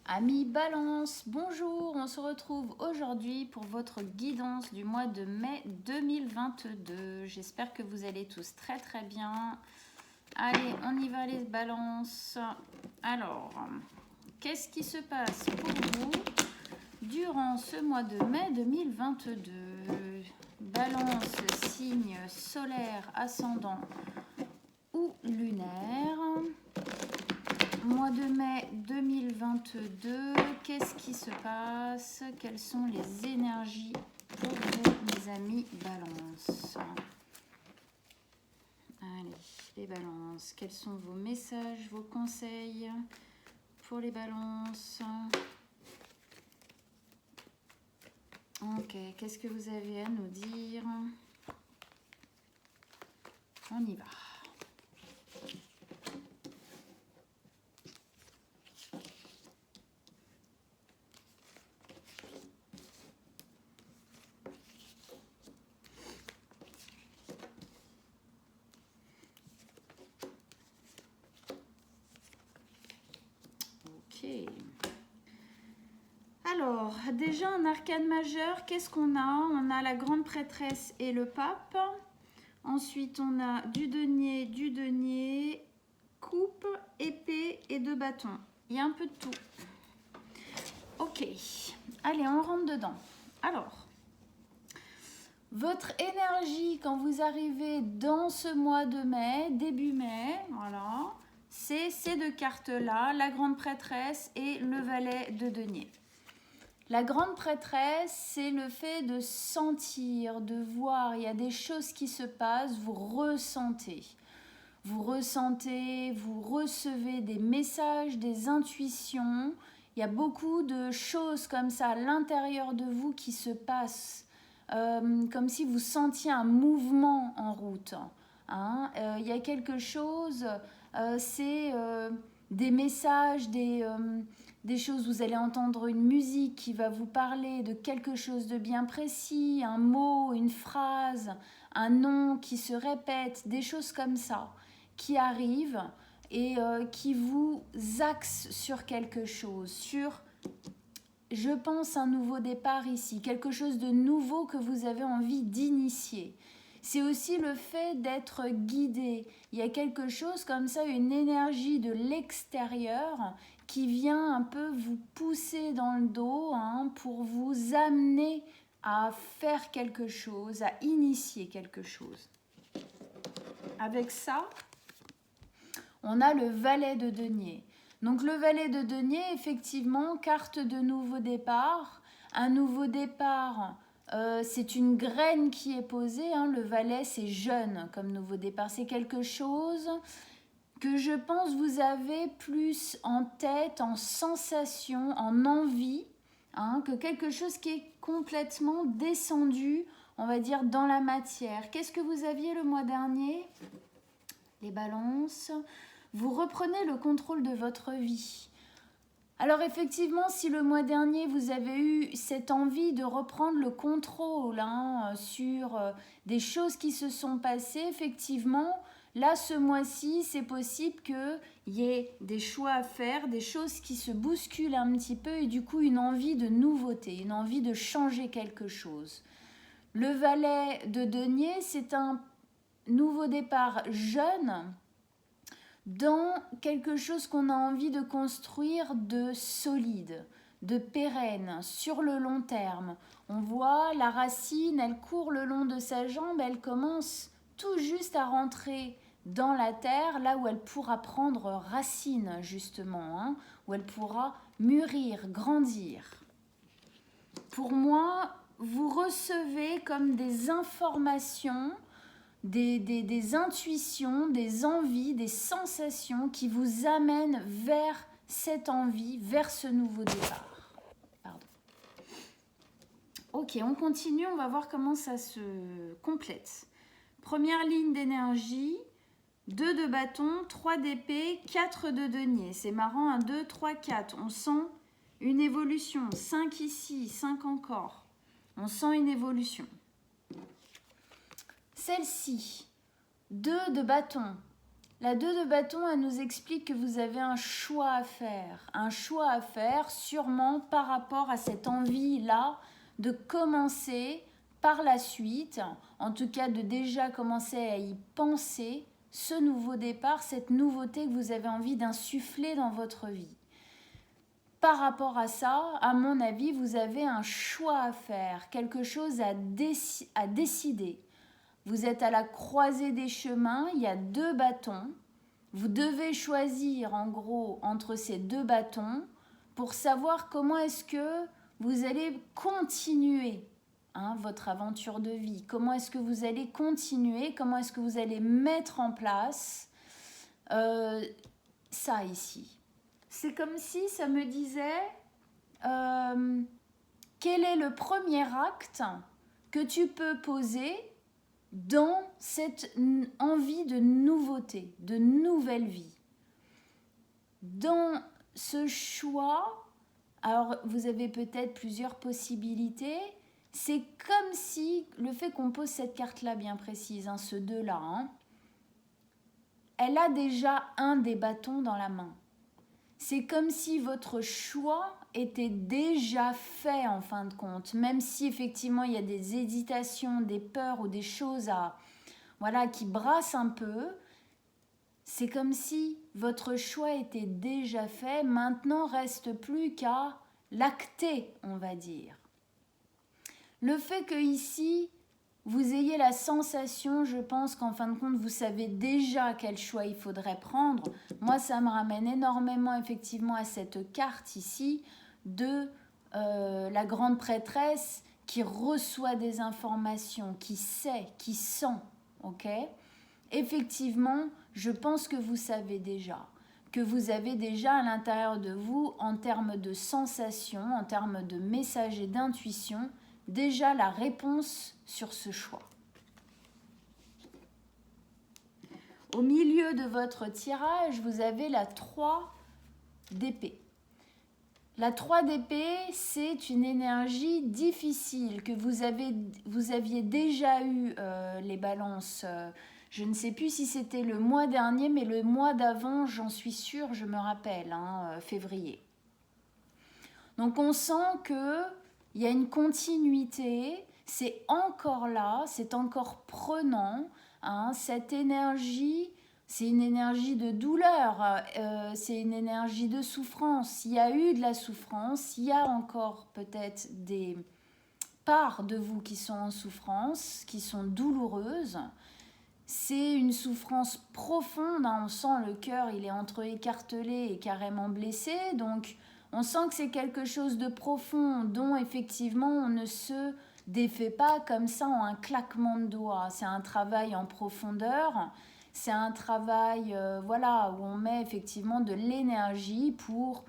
Amis Balance, bonjour, on se retrouve aujourd'hui pour votre guidance du mois de mai 2022. J'espère que vous allez tous très très bien. Allez, on y va les balances. Alors, qu'est-ce qui se passe pour vous durant ce mois de mai 2022? Balance, signe solaire, ascendant ou lunaire. Mois de mai 2022, qu'est-ce qui se passe? Quelles sont les énergies pour vous, mes amis Balance? Allez, les Balances, quels sont vos messages, vos conseils pour les Balances? Ok, qu'est-ce que vous avez à nous dire? On y va. Ok. Alors, déjà un arcane majeur, qu'est-ce qu'on a? On a la grande prêtresse et le pape. Ensuite, on a du denier, coupe, épée et 2 bâtons. Il y a un peu de tout. Ok, allez, on rentre dedans. Alors, votre énergie quand vous arrivez dans ce mois de mai, début mai, voilà, c'est ces deux cartes-là, la grande prêtresse et le valet de denier. La grande prêtresse, c'est le fait de sentir, de voir, il y a des choses qui se passent, vous ressentez. Vous ressentez, vous recevez des messages, des intuitions. Il y a beaucoup de choses comme ça à l'intérieur de vous qui se passent, comme si vous sentiez un mouvement en route. Hein. Il y a quelque chose, c'est des messages, des choses, vous allez entendre une musique qui va vous parler de quelque chose de bien précis, un mot, une phrase, un nom qui se répète, des choses comme ça qui arrivent et qui vous axent sur quelque chose, sur, je pense, un nouveau départ ici, quelque chose de nouveau que vous avez envie d'initier. C'est aussi le fait d'être guidé. Il y a quelque chose comme ça, une énergie de l'extérieur qui vient un peu vous pousser dans le dos, hein, pour vous amener à faire quelque chose, à initier quelque chose. Avec ça, on a le valet de denier. Donc le valet de denier, effectivement, carte de nouveau départ. Un nouveau départ, c'est une graine qui est posée. Hein. Le valet, c'est jeune comme nouveau départ. C'est quelque chose que je pense vous avez plus en tête, en sensation, en envie, hein, que quelque chose qui est complètement descendu, on va dire, dans la matière. Qu'est-ce que vous aviez le mois dernier? Les balances. Vous reprenez le contrôle de votre vie. Alors effectivement, si le mois dernier, vous avez eu cette envie de reprendre le contrôle, hein, sur des choses qui se sont passées, effectivement, là, ce mois-ci, c'est possible qu'il y ait des choix à faire, des choses qui se bousculent un petit peu et du coup, une envie de nouveauté, une envie de changer quelque chose. Le valet de denier, c'est un nouveau départ jeune, dans quelque chose qu'on a envie de construire de solide, de pérenne, sur le long terme. On voit la racine, elle court le long de sa jambe, elle commence tout juste à rentrer dans la terre, là où elle pourra prendre racine justement, hein, où elle pourra mûrir, grandir. Pour moi, vous recevez comme des informations, des intuitions, des envies, des sensations qui vous amènent vers cette envie, vers ce nouveau départ. Pardon. Ok, on continue, on va voir comment ça se complète. Première ligne d'énergie, 2 de bâton, 3 d'épée, 4 de denier. C'est marrant, 1, 2, 3, 4. On sent une évolution. 5 ici, 5 encore. On sent une évolution. Celle-ci, 2 de bâton, La 2 de bâton, elle nous explique que vous avez un choix à faire sûrement par rapport à cette envie-là de commencer par la suite, en tout cas de déjà commencer à y penser, ce nouveau départ, cette nouveauté que vous avez envie d'insuffler dans votre vie. Par rapport à ça, à mon avis, vous avez un choix à faire, quelque chose à décider. Vous êtes à la croisée des chemins, il y a 2 bâtons. Vous devez choisir en gros entre ces 2 bâtons pour savoir comment est-ce que vous allez continuer votre aventure de vie. Comment est-ce que vous allez continuer, comment est-ce que vous allez mettre en place ça ici. C'est comme si ça me disait quel est le premier acte que tu peux poser dans cette envie de nouveauté, de nouvelle vie. Dans ce choix, alors vous avez peut-être plusieurs possibilités, c'est comme si le fait qu'on pose cette carte-là bien précise, ce 2-là, elle a déjà un des bâtons dans la main. C'est comme si votre choix était déjà fait en fin de compte, même si effectivement il y a des hésitations, des peurs ou des choses qui brassent un peu. C'est comme si votre choix était déjà fait, maintenant reste plus qu'à l'acter, on va dire. Le fait que ici vous ayez la sensation, je pense qu'en fin de compte, vous savez déjà quel choix il faudrait prendre. Moi, ça me ramène énormément effectivement à cette carte ici de la grande prêtresse qui reçoit des informations, qui sait, qui sent. Ok ? Effectivement, je pense que vous savez déjà, que vous avez déjà à l'intérieur de vous, en termes de sensations, en termes de messages et d'intuition, déjà la réponse sur ce choix. Au milieu de votre tirage, vous avez la 3 d'épée. La 3 d'épée, c'est une énergie difficile que vous aviez déjà eu les balances. Je ne sais plus si c'était le mois dernier, mais le mois d'avant, j'en suis sûre, je me rappelle, février. Donc on sent que il y a une continuité, c'est encore là, c'est encore prenant. Cette énergie, c'est une énergie de douleur, c'est une énergie de souffrance. Il y a eu de la souffrance, il y a encore peut-être des parts de vous qui sont en souffrance, qui sont douloureuses. C'est une souffrance profonde, on sent le cœur, il est entre écartelé et carrément blessé, donc on sent que c'est quelque chose de profond dont effectivement on ne se défait pas comme ça en un claquement de doigts. C'est un travail en profondeur, c'est un travail où on met effectivement de l'énergie pour,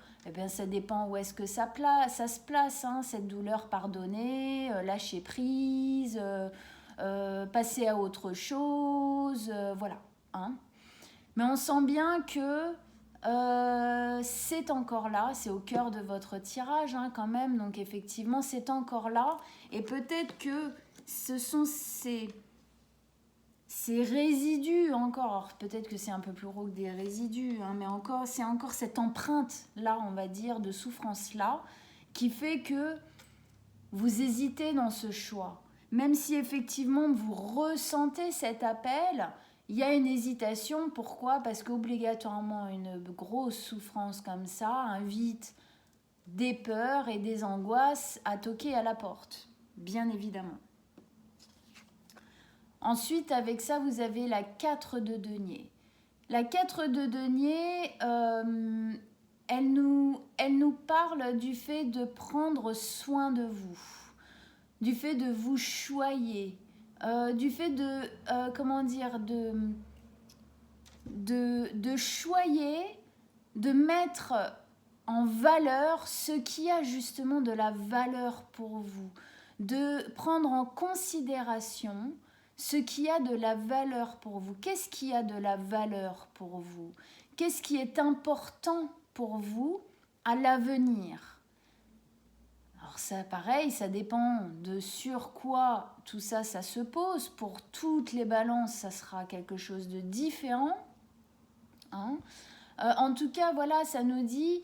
ça dépend où est-ce que ça se place, cette douleur pardonnée, lâcher prise, passer à autre chose, Mais on sent bien que c'est encore là, c'est au cœur de votre tirage quand même, donc effectivement c'est encore là, et peut-être que ce sont ces résidus encore, peut-être que c'est un peu plus gros que des résidus, mais c'est encore cette empreinte là, on va dire, de souffrance là, qui fait que vous hésitez dans ce choix. Même si effectivement vous ressentez cet appel, il y a une hésitation. Pourquoi ? Parce qu'obligatoirement une grosse souffrance comme ça invite des peurs et des angoisses à toquer à la porte, bien évidemment. Ensuite, avec ça, vous avez la 4 de denier. La 4 de denier, elle nous parle du fait de prendre soin de vous, du fait de vous choyer, du fait de choyer, de mettre en valeur ce qui a justement de la valeur pour vous, de prendre en considération ce qui a de la valeur pour vous. Qu'est-ce qui a de la valeur pour vous ? Qu'est-ce qui est important pour vous à l'avenir ? Alors ça, pareil, ça dépend de sur quoi tout ça se pose. Pour toutes les balances, ça sera quelque chose de différent. hein. En tout cas, voilà, ça nous dit,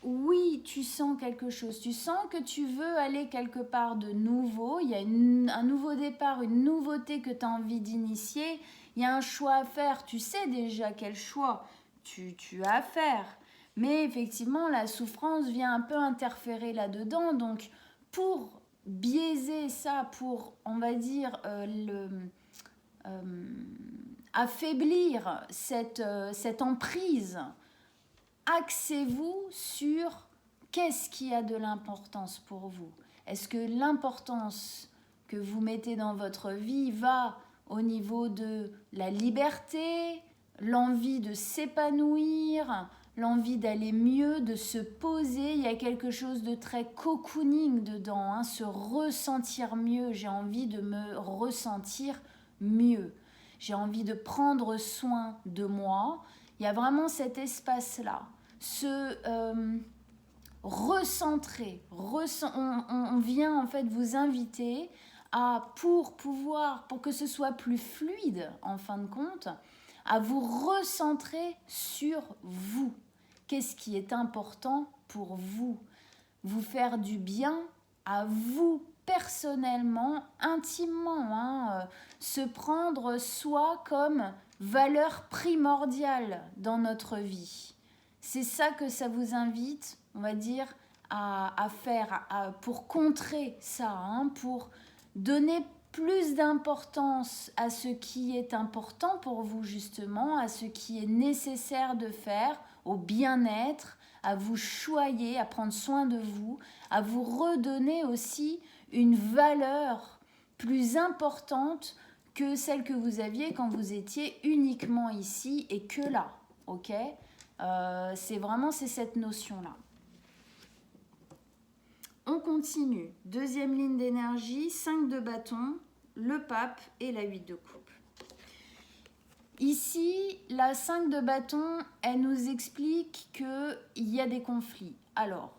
oui, tu sens quelque chose, tu sens que tu veux aller quelque part de nouveau, il y a un nouveau départ, une nouveauté que tu as envie d'initier, il y a un choix à faire, tu sais déjà quel choix tu as à faire. Mais effectivement, la souffrance vient un peu interférer là-dedans, donc pour biaiser ça, pour, on va dire, affaiblir cette emprise, axez-vous sur qu'est-ce qui a de l'importance pour vous. Est-ce que l'importance que vous mettez dans votre vie va au niveau de la liberté, l'envie de s'épanouir, l'envie d'aller mieux, de se poser? Il y a quelque chose de très cocooning dedans, hein, se ressentir mieux. J'ai envie de me ressentir mieux. J'ai envie de prendre soin de moi. Il y a vraiment cet espace-là. Se recentrer. On vient en fait vous inviter à, pour que ce soit plus fluide en fin de compte, à vous recentrer sur vous. Qu'est-ce qui est important pour vous? Vous faire du bien à vous personnellement, intimement, hein, se prendre soi comme valeur primordiale dans notre vie. C'est ça que ça vous invite, on va dire, à faire pour contrer ça, hein, pour donner plus d'importance à ce qui est important pour vous justement, à ce qui est nécessaire de faire, au bien-être, à vous choyer, à prendre soin de vous, à vous redonner aussi une valeur plus importante que celle que vous aviez quand vous étiez uniquement ici et que là, ok? C'est cette notion-là. On continue. Deuxième ligne d'énergie, 5 de bâton, le pape et la 8 de coupe. Ici, la 5 de bâton, elle nous explique qu'il y a des conflits. Alors,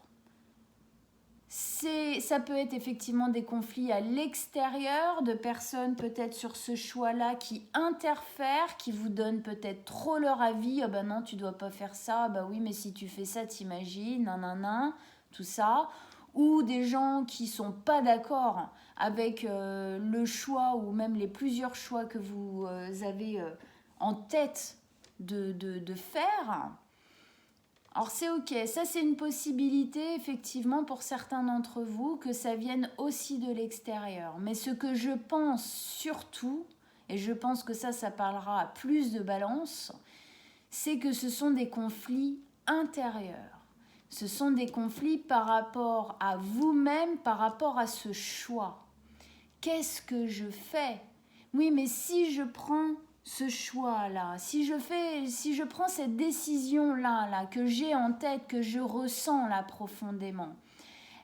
ça peut être effectivement des conflits à l'extérieur, de personnes peut-être sur ce choix-là qui interfèrent, qui vous donnent peut-être trop leur avis. « Ah ben non, tu dois pas faire ça. Bah oui, mais si tu fais ça, t'imagines, nanana, tout ça. » Ou des gens qui sont pas d'accord avec le choix ou même les plusieurs choix que vous avez en tête de faire. Alors c'est ok, ça c'est une possibilité effectivement pour certains d'entre vous que ça vienne aussi de l'extérieur. Mais ce que je pense surtout, et je pense que ça parlera à plus de balance, c'est que ce sont des conflits intérieurs. Ce sont des conflits par rapport à vous-même, par rapport à ce choix. Qu'est-ce que je fais? Oui, mais si je prends ce choix-là, si je prends cette décision-là, que j'ai en tête, que je ressens là profondément,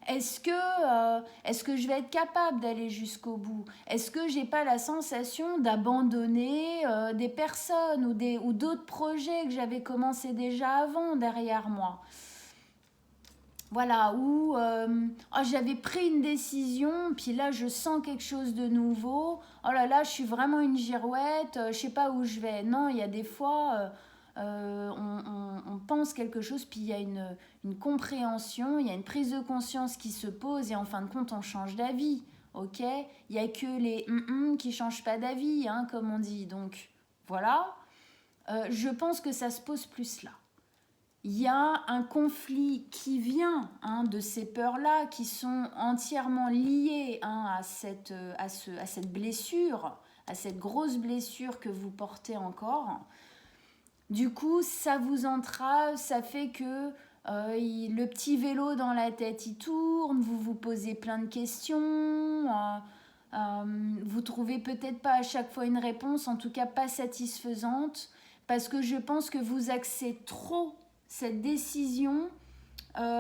est-ce que je vais être capable d'aller jusqu'au bout? Est-ce que j'ai pas la sensation d'abandonner des personnes ou d'autres projets que j'avais commencé déjà avant derrière moi? Voilà, où j'avais pris une décision, puis là je sens quelque chose de nouveau. Oh là là, je suis vraiment une girouette, je sais pas où je vais. Non, il y a des fois, on pense quelque chose, puis il y a une compréhension, il y a une prise de conscience qui se pose, et en fin de compte, on change d'avis. Ok? Il n'y a que les qui ne changent pas d'avis, hein, comme on dit. Donc voilà, je pense que ça se pose plus là. Il y a un conflit qui vient de ces peurs-là, qui sont entièrement liées à cette blessure, à cette grosse blessure que vous portez encore. Du coup, ça vous entrave, ça fait que le petit vélo dans la tête, il tourne, vous vous posez plein de questions, vous trouvez peut-être pas à chaque fois une réponse, en tout cas pas satisfaisante, parce que je pense que vous axez trop cette décision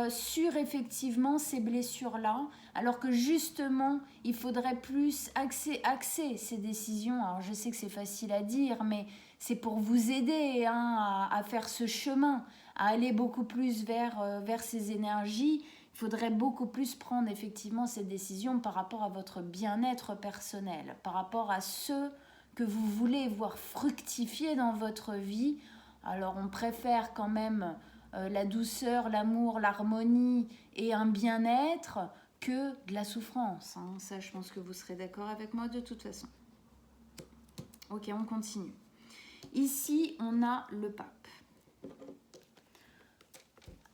sur effectivement ces blessures-là, alors que justement, il faudrait plus axer ces décisions. Alors je sais que c'est facile à dire, mais c'est pour vous aider à faire ce chemin, à aller beaucoup plus vers ces énergies. Il faudrait beaucoup plus prendre effectivement ces décisions par rapport à votre bien-être personnel, par rapport à ce que vous voulez voir fructifier dans votre vie. Alors on préfère quand même la douceur, l'amour, l'harmonie et un bien-être que de la souffrance. Hein. Ça, je pense que vous serez d'accord avec moi de toute façon. Ok, on continue. Ici, on a le pape.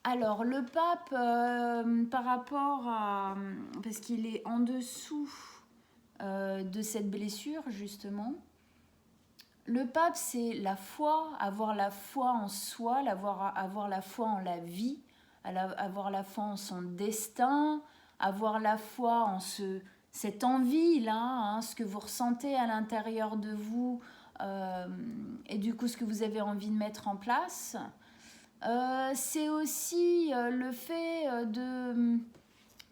Alors, le pape, par rapport à... Parce qu'il est en dessous de cette blessure, justement. Le pape, c'est la foi, avoir la foi en soi, avoir la foi en la vie, avoir la foi en son destin, avoir la foi en cette envie-là, hein, ce que vous ressentez à l'intérieur de vous, et du coup ce que vous avez envie de mettre en place. C'est aussi le fait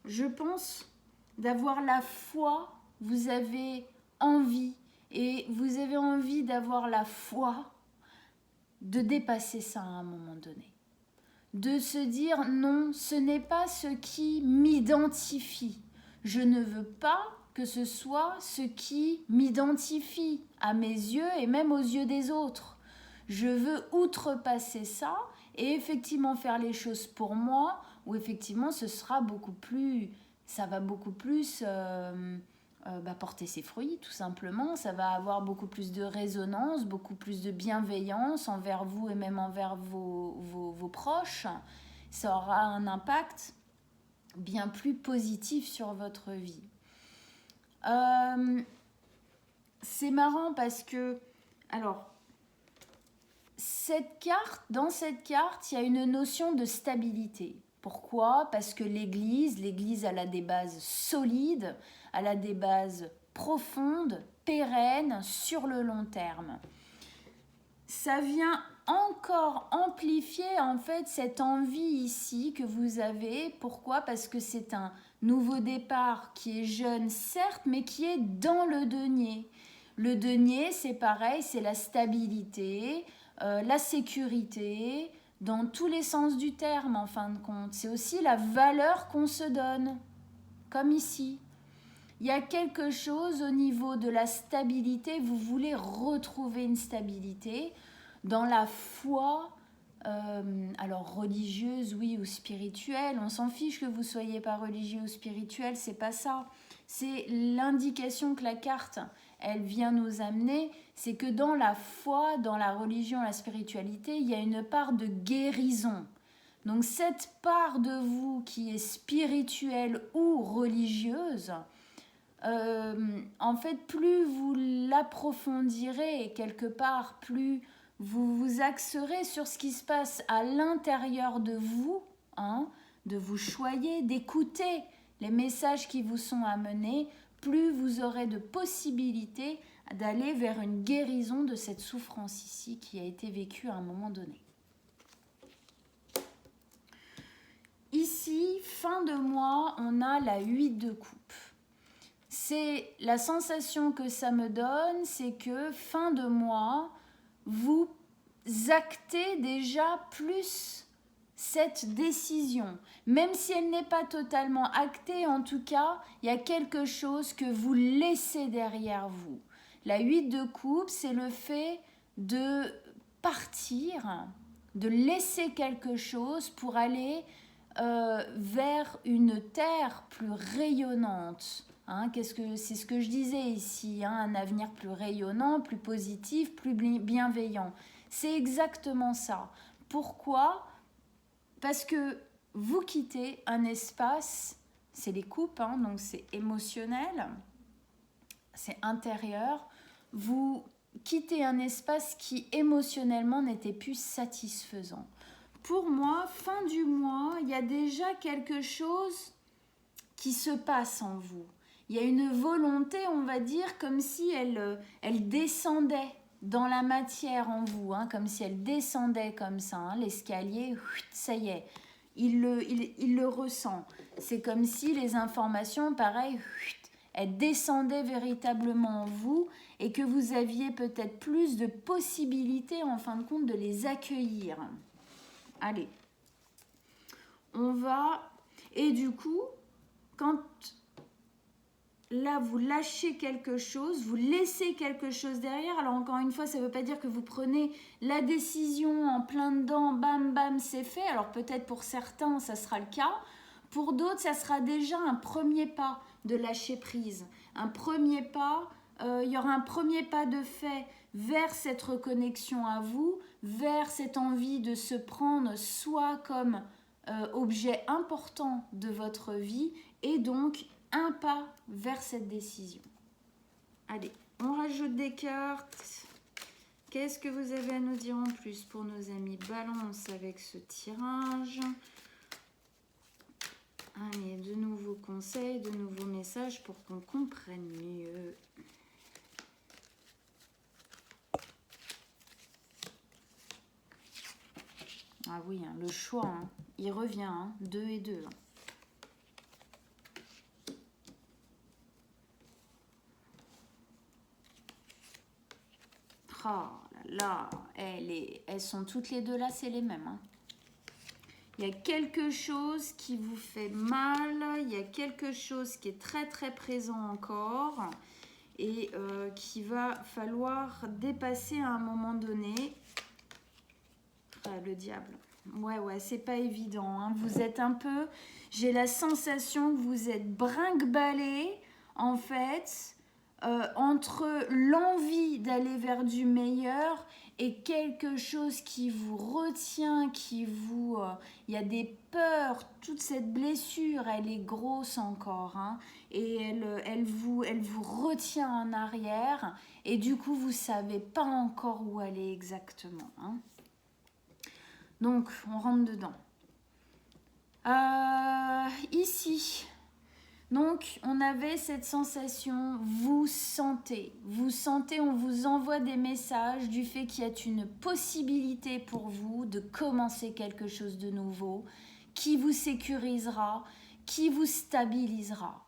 je pense, d'avoir la foi, vous avez envie, et vous avez envie d'avoir la foi de dépasser ça à un moment donné. De se dire non, ce n'est pas ce qui m'identifie. Je ne veux pas que ce soit ce qui m'identifie à mes yeux et même aux yeux des autres. Je veux outrepasser ça et effectivement faire les choses pour moi, où effectivement ce sera beaucoup plus, ça va beaucoup plus porter ses fruits tout simplement, ça va avoir beaucoup plus de résonance, beaucoup plus de bienveillance envers vous et même envers vos proches. Ça aura un impact bien plus positif sur votre vie. C'est marrant parce que, alors, dans cette carte, il y a une notion de stabilité. Pourquoi ? Parce que l'Église, elle a des bases solides, elle a des bases profondes, pérennes, sur le long terme. Ça vient encore amplifier en fait cette envie ici que vous avez. Pourquoi ? Parce que c'est un nouveau départ qui est jeune, certes, mais qui est dans le denier. Le denier, c'est pareil, c'est la stabilité, la sécurité, dans tous les sens du terme en fin de compte. C'est aussi la valeur qu'on se donne, comme ici. Il y a quelque chose au niveau de la stabilité, vous voulez retrouver une stabilité dans la foi, alors religieuse, oui, ou spirituelle. On s'en fiche que vous ne soyez pas religieux ou spirituel, c'est pas ça. C'est l'indication que la carte, elle vient nous amener, c'est que dans la foi, dans la religion, la spiritualité, il y a une part de guérison. Donc cette part de vous qui est spirituelle ou religieuse, en fait, plus vous l'approfondirez quelque part, plus vous vous axerez sur ce qui se passe à l'intérieur de vous, hein, de vous choyer, d'écouter les messages qui vous sont amenés, plus vous aurez de possibilités d'aller vers une guérison de cette souffrance ici qui a été vécue à un moment donné. Ici, fin de mois, on a la 8 de coupe. C'est la sensation que ça me donne, c'est que fin de mois, vous actez déjà plus cette décision. Même si elle n'est pas totalement actée, en tout cas, il y a quelque chose que vous laissez derrière vous. La 8 de coupe, c'est le fait de partir, de laisser quelque chose pour aller vers une terre plus rayonnante. Hein, c'est ce que je disais ici, hein, un avenir plus rayonnant, plus positif, plus bienveillant. C'est exactement ça. Pourquoi ? Parce que vous quittez un espace, c'est les coupes, hein, donc c'est émotionnel, c'est intérieur. Vous quittez un espace qui émotionnellement n'était plus satisfaisant. Pour moi, fin du mois, il y a déjà quelque chose qui se passe en vous. Il y a une volonté, on va dire, comme si elle descendait dans la matière en vous, hein, comme si elle descendait comme ça, hein, l'escalier, ça y est, il le ressent. C'est comme si les informations, pareil, elles descendaient véritablement en vous et que vous aviez peut-être plus de possibilités, en fin de compte, de les accueillir. Allez, on va... Et du coup, quand là, vous lâchez quelque chose, vous laissez quelque chose derrière. Alors, encore une fois, ça ne veut pas dire que vous prenez la décision en plein dedans, bam, bam, c'est fait. Alors, peut-être pour certains, ça sera le cas. Pour d'autres, ça sera déjà un premier pas de lâcher prise. Un premier pas, il y aura un premier pas de fait vers cette reconnexion à vous, vers cette envie de se prendre soit comme objet important de votre vie et donc un pas vers cette décision. Allez, on rajoute des cartes. Qu'est-ce que vous avez à nous dire en plus pour nos amis Balance avec ce tirage? Allez, de nouveaux conseils, de nouveaux messages pour qu'on comprenne mieux. Ah oui, hein, le choix, hein, il revient, 2 et 2. Oh là là, elles sont toutes les deux là, c'est les mêmes. Hein. Il y a quelque chose qui vous fait mal, il y a quelque chose qui est très très présent encore et qu'il va falloir dépasser à un moment donné. Ah, le diable. Ouais, c'est pas évident. Hein. Vous êtes un peu... J'ai la sensation que vous êtes brinque-ballé, en fait, entre l'envie d'aller vers du meilleur et quelque chose qui vous retient, qui vous... il y a des peurs, toute cette blessure, elle est grosse encore. Hein, et elle vous retient en arrière. Et du coup, vous savez pas encore où aller exactement. Hein. Donc, on rentre dedans. Ici, donc, on avait cette sensation, vous sentez, on vous envoie des messages du fait qu'il y a une possibilité pour vous de commencer quelque chose de nouveau, qui vous sécurisera, qui vous stabilisera.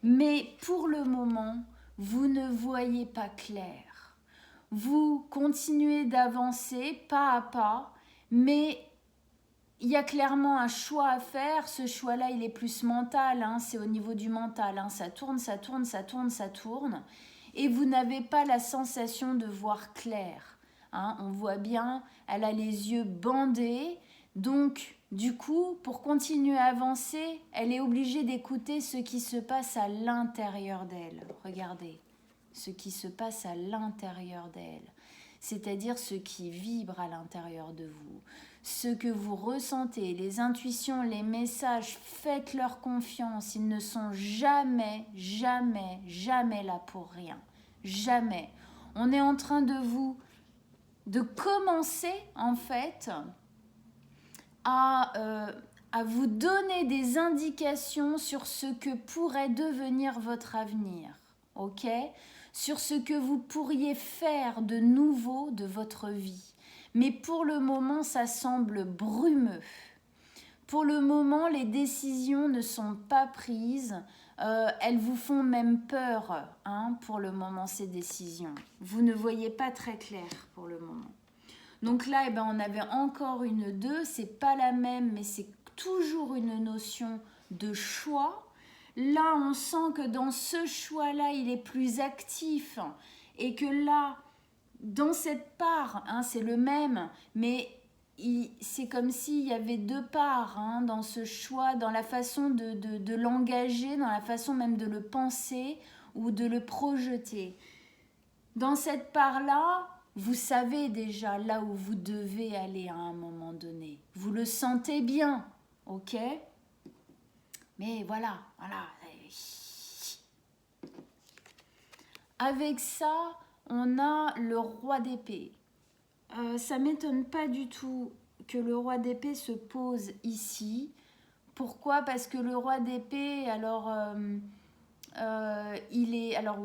Mais pour le moment, vous ne voyez pas clair. Vous continuez d'avancer pas à pas, mais il y a clairement un choix à faire. Ce choix-là, il est plus mental, hein, c'est au niveau du mental. Hein, ça tourne, ça tourne, ça tourne, ça tourne. Et vous n'avez pas la sensation de voir clair. Hein, on voit bien, elle a les yeux bandés. Donc, du coup, pour continuer à avancer, elle est obligée d'écouter ce qui se passe à l'intérieur d'elle. Regardez, ce qui se passe à l'intérieur d'elle. C'est-à-dire ce qui vibre à l'intérieur de vous. Ce que vous ressentez, les intuitions, les messages, faites-leur confiance. Ils ne sont jamais, jamais, jamais là pour rien. Jamais. On est en train de commencer, en fait, à vous donner des indications sur ce que pourrait devenir votre avenir. Ok ? Sur ce que vous pourriez faire de nouveau de votre vie. Mais pour le moment, ça semble brumeux. Pour le moment, les décisions ne sont pas prises. Elles vous font même peur, hein, pour le moment, ces décisions. Vous ne voyez pas très clair pour le moment. Donc là, on avait encore une 2. C'est pas la même, mais c'est toujours une notion de choix. Là, on sent que dans ce choix-là, il est plus actif et que là, dans cette part, hein, c'est le même, mais c'est comme s'il y avait 2 parts, hein, dans ce choix, dans la façon de l'engager, dans la façon même de le penser ou de le projeter. Dans cette part-là, vous savez déjà là où vous devez aller à un moment donné. Vous le sentez bien, ok ? Mais voilà. Avec ça, on a le roi d'épée. Ça ne m'étonne pas du tout que le roi d'épée se pose ici. Pourquoi ? Parce que le roi d'épée, alors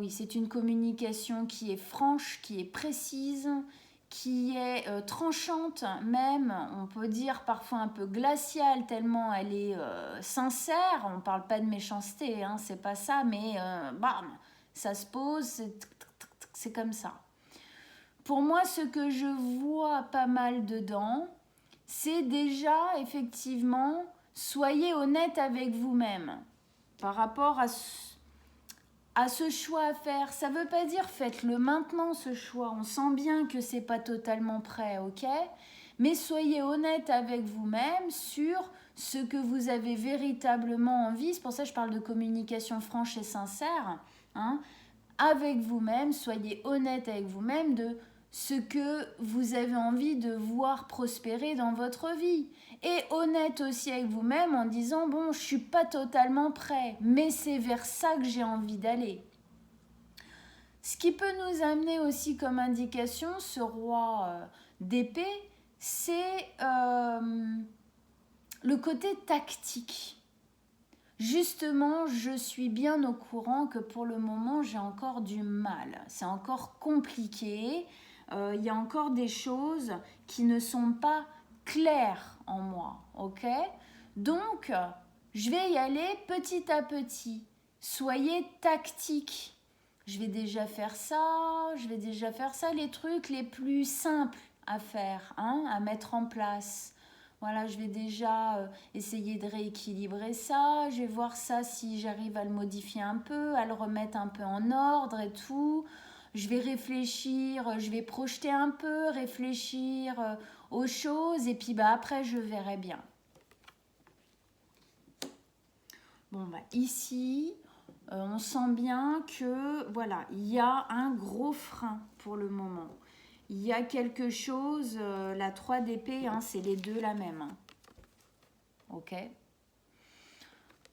c'est une communication qui est franche, qui est précise, qui est tranchante même, on peut dire parfois un peu glaciale tellement elle est sincère. On ne parle pas de méchanceté, hein, c'est pas ça, mais bam, ça se pose, c'est comme ça. Pour moi, ce que je vois pas mal dedans, c'est déjà effectivement, soyez honnête avec vous-même par rapport à ce choix à faire. Ça veut pas dire faites-le maintenant ce choix. On sent bien que c'est pas totalement prêt, ok? Mais soyez honnête avec vous-même sur ce que vous avez véritablement envie. C'est pour ça que je parle de communication franche et sincère. Hein? Avec vous-même, soyez honnête avec vous-même de ce que vous avez envie de voir prospérer dans votre vie. Et honnête aussi avec vous-même en disant, bon, je ne suis pas totalement prêt, mais c'est vers ça que j'ai envie d'aller. Ce qui peut nous amener aussi comme indication, ce roi d'épée, c'est le côté tactique. Justement, je suis bien au courant que pour le moment, j'ai encore du mal. C'est encore compliqué. Il y a encore des choses qui ne sont pas claires en moi. Ok? Donc, je vais y aller petit à petit. Soyez tactique. Je vais déjà faire ça, les trucs les plus simples à faire, hein, à mettre en place. Voilà, je vais déjà essayer de rééquilibrer ça. Je vais voir ça si j'arrive à le modifier un peu, à le remettre un peu en ordre et tout. Je vais réfléchir, je vais projeter un peu, réfléchir aux choses et puis après je verrai bien. Bon, ici, on sent bien que voilà, il y a un gros frein pour le moment. Il y a quelque chose, la 3 d'épée, hein, c'est les deux la même. Hein. Ok,